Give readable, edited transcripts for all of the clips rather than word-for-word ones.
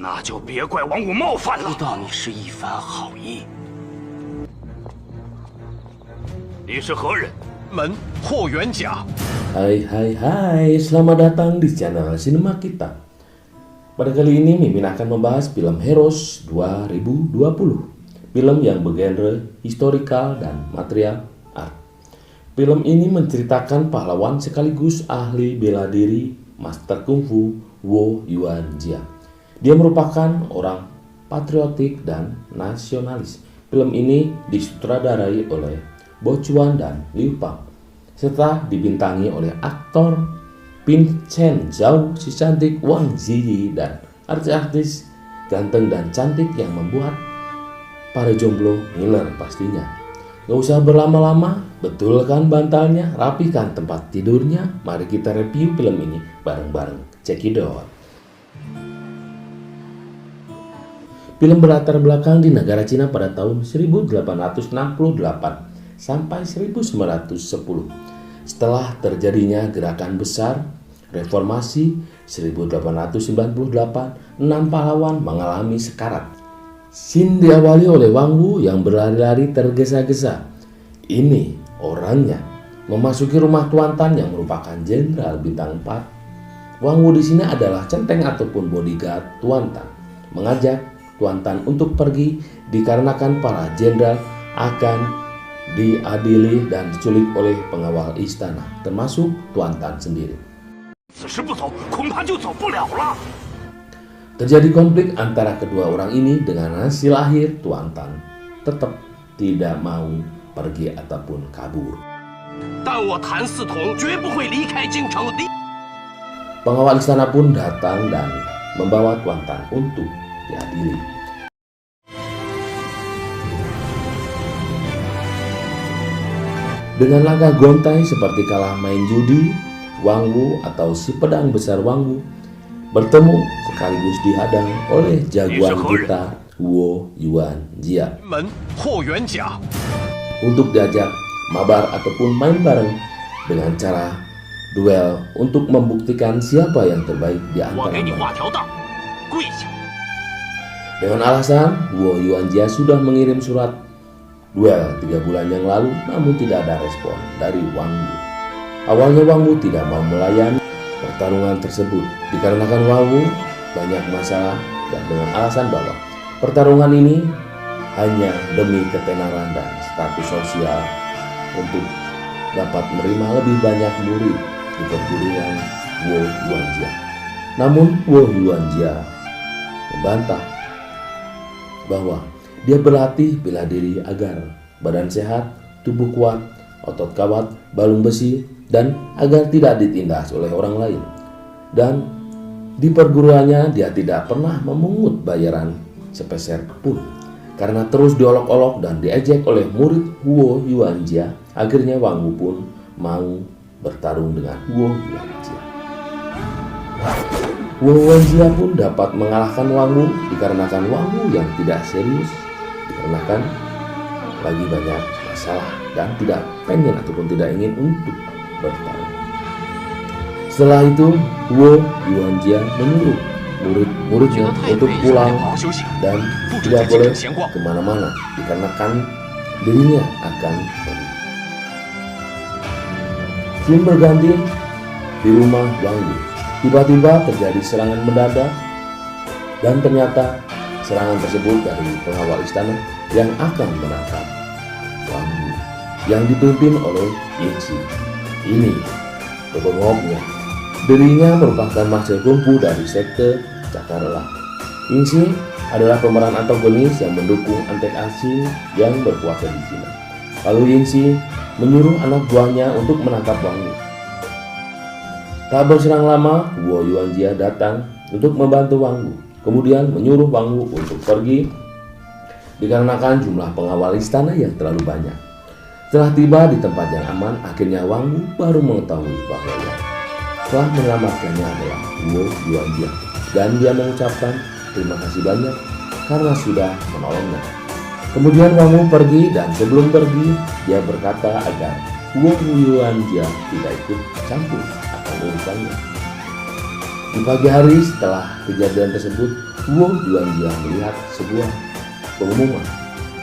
那就别怪王武冒犯了。知道你是一番好意。你是何人？门霍元甲。Hai, selamat datang di channel Cinema kita. Pada kali ini Mimin akan membahas film Heroes 2020. Film yang bergenre historical dan material art. Film ini menceritakan pahlawan sekaligus ahli bela diri master kungfu Wo Yuanjia. Dia merupakan orang patriotik dan nasionalis. Film ini disutradarai oleh Bo Chuan dan Liu Pang, serta dibintangi oleh aktor Pin Chen Zhao, si cantik Wang Ziyi, dan artis-artis ganteng dan cantik yang membuat para jomblo ngiler pastinya. Gak usah berlama-lama, betulkan bantalnya, rapikan tempat tidurnya. Mari kita review film ini bareng-bareng. Cekidot. Film berlatar belakang di negara Cina pada tahun 1868 sampai 1910. Setelah terjadinya gerakan besar reformasi 1898, 6 pahlawan mengalami sekarat. Scene diawali oleh Wang Wu yang berlari-lari tergesa-gesa. Ini orangnya memasuki rumah Tuan Tan yang merupakan jenderal bintang 4. Wang Wu di sini adalah centeng ataupun bodyguard Tuan Tan. Mengajak Tuan Tan untuk pergi dikarenakan para jenderal akan diadili dan diculik oleh pengawal istana, termasuk Tuan Tan sendiri. Terjadi konflik antara kedua orang ini dengan hasil akhir Tuan Tan tetap tidak mau pergi ataupun kabur. Pengawal istana pun datang dan membawa Tuan Tan untuk diadili. Dengan langkah gontai seperti kalah main judi, Wang Wu atau si pedang besar Wang Wu bertemu sekaligus dihadang oleh jagoan kita Wo Yuanjia untuk diajak mabar ataupun main bareng dengan cara duel untuk membuktikan siapa yang terbaik di antara mereka. Dengan alasan Wo Yuanjia sudah mengirim surat duel 3 bulan yang lalu, namun tidak ada respon dari Wang Wu. Awalnya Wang Wu tidak mau melayani pertarungan tersebut dikarenakan Wang Wu banyak masalah dan dengan alasan bahwa pertarungan ini hanya demi ketenaran dan status sosial untuk dapat menerima lebih banyak murid di perguruan Wo Yuanjia. Namun Wo Yuanjia membantah bahwa dia berlatih bela diri agar badan sehat, tubuh kuat, otot kawat, balung besi, dan agar tidak ditindas oleh orang lain. Dan di perguruannya dia tidak pernah memungut bayaran sepeser pun. Karena terus diolok-olok dan diejek oleh murid Wo Yuanjia, akhirnya Wang Wu pun mau bertarung dengan Wo Yuanjia. Wo Yuanjia pun dapat mengalahkan Wang Wu dikarenakan Wang Wu yang tidak serius, dikarenakan lagi banyak masalah dan tidak pengen ataupun tidak ingin untuk bertarung. Setelah itu Wo Yuanjia menyuruh murid-muridnya untuk pulang dan tidak boleh kemana-mana dikarenakan dirinya akan pergi. Scene berganti di rumah Wang Wu. Tiba-tiba terjadi serangan mendadak dan ternyata serangan tersebut dari pengawal istana yang akan menangkap Wang Wu yang dipimpin oleh Yingxi. Ini pembongoknya. Dirinya merupakan master kungfu dari sekte Cakarela. Yingxi adalah pemeran antagonis yang mendukung antek asing yang berkuasa di Cina. Lalu Yingxi menyuruh anak buahnya untuk menangkap Wang Wu. Tak berselang lama, Wo Yuanjia datang untuk membantu Wang Wu. Kemudian menyuruh Wang Wu untuk pergi dikarenakan jumlah pengawal istana yang terlalu banyak. Setelah tiba di tempat yang aman, akhirnya Wang Wu baru mengetahui bahwa yang telah menyelamatkannya adalah Wo Yuanjia, dan dia mengucapkan terima kasih banyak karena sudah menolongnya. Kemudian Wang Wu pergi dan sebelum pergi dia berkata agar Wo Yuanjia tidak ikut campur akan urusannya. Di pagi hari setelah kejadian tersebut, Huo Yuanjia melihat sebuah pengumuman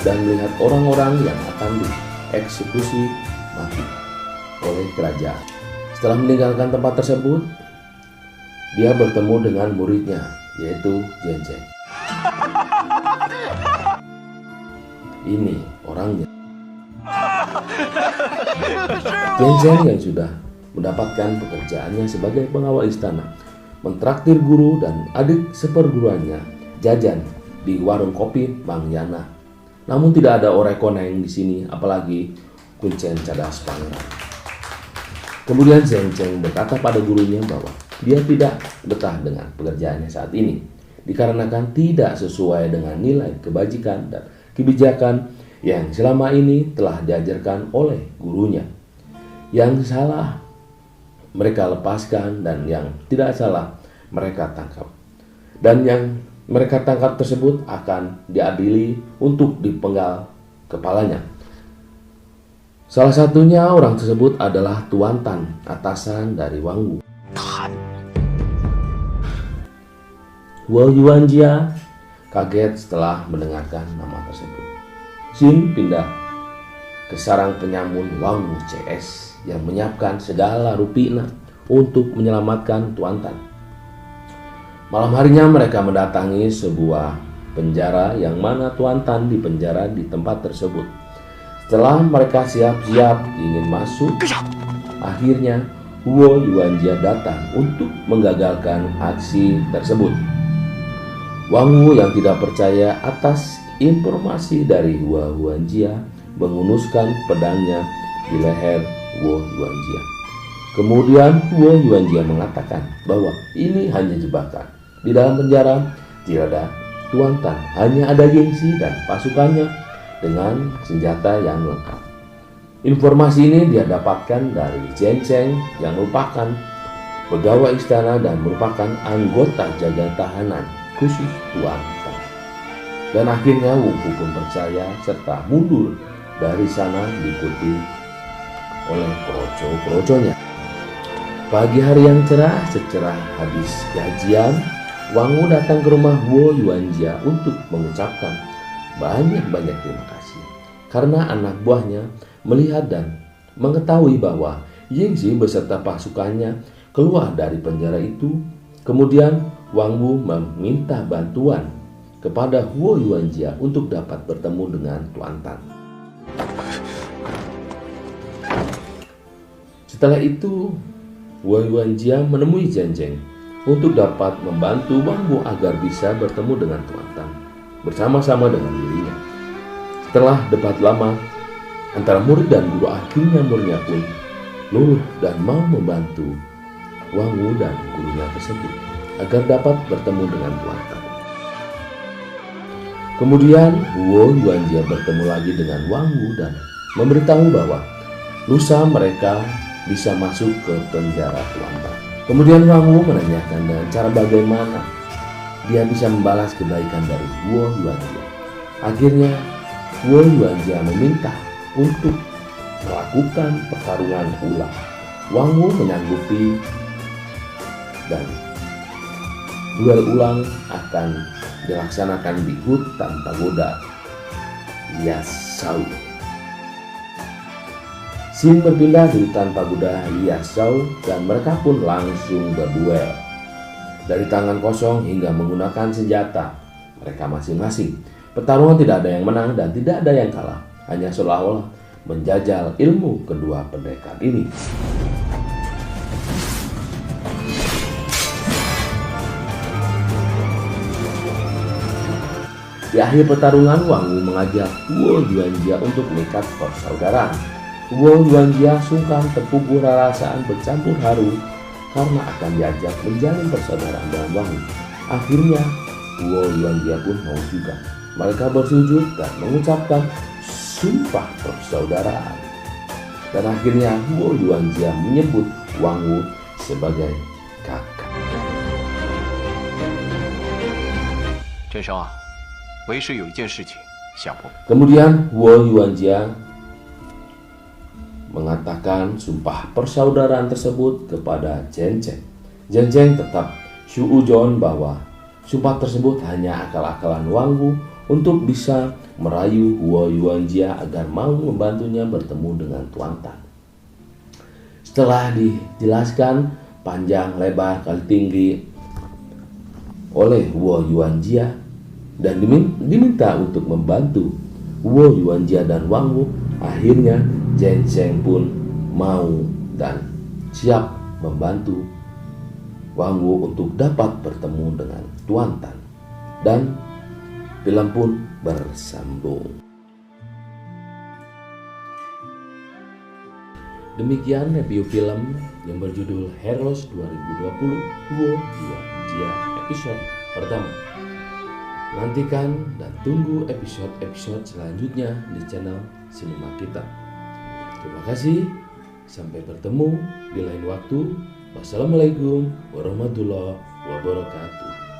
dan melihat orang-orang yang akan dieksekusi mati oleh kerajaan. Setelah meninggalkan tempat tersebut, dia bertemu dengan muridnya, yaitu Zhencheng. Ini orangnya. Zhencheng yang sudah mendapatkan pekerjaannya sebagai pengawal istana, mentraktir guru dan adik seperguruannya jajan di warung kopi Mang Yana. Namun tidak ada orek koneng di sini, apalagi kuncen cadas pangeran. Kemudian Zhencheng berkata pada gurunya bahwa dia tidak betah dengan pekerjaannya saat ini, dikarenakan tidak sesuai dengan nilai kebajikan dan kebijakan yang selama ini telah diajarkan oleh gurunya. Yang salah mereka lepaskan dan yang tidak salah mereka tangkap. Dan yang mereka tangkap tersebut akan diadili untuk dipenggal kepalanya. Salah satunya orang tersebut adalah Tuan Tan, atasan dari Wang Wu. Huo Yuanjia kaget setelah mendengarkan nama tersebut. Xin pindah ke sarang penyamun Wang Wu CS yang menyiapkan segala rupiah untuk menyelamatkan Tuan Tan. Malam harinya mereka mendatangi sebuah penjara yang mana Tuan Tan dipenjara di tempat tersebut. Setelah mereka siap-siap ingin masuk, akhirnya Huo Yuanjia datang untuk menggagalkan aksi tersebut. Wang Wu yang tidak percaya atas informasi dari Huo Yuanjia mengunuskan pedangnya di leher Huo Yuanjia. Kemudian Huo Yuanjia mengatakan bahwa ini hanya jebakan. Di dalam penjara tidak ada Tuan Tan, hanya ada gengsi dan pasukannya dengan senjata yang lengkap. Informasi ini dia dapatkan dari Zhencheng yang merupakan pegawai istana dan merupakan anggota jaga tahanan khusus Tuan Tan. Dan akhirnya Wu Fu pun percaya serta mundur dari sana diikuti oleh kroco-kroconya. Pagi hari yang cerah, secerah habis gajian, Wang Wu datang ke rumah Huo Yuanjia untuk mengucapkan banyak-banyak terima kasih karena anak buahnya melihat dan mengetahui bahwa Yingxi beserta pasukannya keluar dari penjara itu. Kemudian Wang Wu meminta bantuan kepada Huo Yuanjia untuk dapat bertemu dengan Tuan Tan. Setelah itu, Huo Yuanjia menemui Zhencheng untuk dapat membantu Wang Wu agar bisa bertemu dengan Tuan Tan bersama-sama dengan dirinya. Setelah debat lama antara murid dan guru, akhirnya muridnya pun luluh dan mau membantu Wang Wu dan gurunya tersebut agar dapat bertemu dengan Tuan Tan. Kemudian Huo Yuanjia bertemu lagi dengan Wang Wu dan memberitahu bahwa lusa mereka bisa masuk ke penjara Tuan Tan. Kemudian Wang Wu menanyakan dengan cara bagaimana dia bisa membalas kebaikan dari Huo Yuanjia. Akhirnya Huo Yuanjia meminta untuk melakukan pertarungan ulang. Wang Wu menyanggupi dan duel ulang akan dilaksanakan di hutan pagoda Yashao. Xin berpindah di hutan pagoda Yashao dan mereka pun langsung berduel. Dari tangan kosong hingga menggunakan senjata mereka masing-masing. Pertarungan tidak ada yang menang dan tidak ada yang kalah, hanya seolah-olah menjajal ilmu kedua pendekar ini. Di akhir pertarungan, Wang Wu mengajak Huo Yuanjia untuk mengikat persaudaraan. Huo Yuanjia sungkan terpukul perasaan bercampur haru karena akan diajak menjalin persaudaraan dengan Wang Wu. Akhirnya Huo Yuanjia pun mau juga. Mereka bersujud dan mengucapkan sumpah persaudaraan. Dan akhirnya Huo Yuanjia menyebut Wang Wu sebagai kakak. 振生啊，为师有一件事情想问。 Kemudian Huo Yuanjia mengatakan sumpah persaudaraan tersebut kepada Zhencheng. Zhencheng tetap suudzon bahwa Sumpah tersebut hanya akal-akalan Wang Wu untuk bisa merayu Huo Yuanjia agar mau membantunya bertemu dengan Tuan Tan. Setelah dijelaskan panjang lebar kali tinggi oleh Huo Yuanjia dan diminta untuk membantu Huo Yuanjia dan Wang Wu, akhirnya Zhen Sheng pun mau dan siap membantu Wang Wu untuk dapat bertemu dengan Tuan Tan. Dan film pun bersambung. Demikian review film yang berjudul Heroes 2020 Huo Yuanjia episode pertama. Nantikan dan tunggu episode-episode selanjutnya di channel Sinema Kita. Terima kasih, sampai bertemu di lain waktu. Wassalamualaikum warahmatullahi wabarakatuh.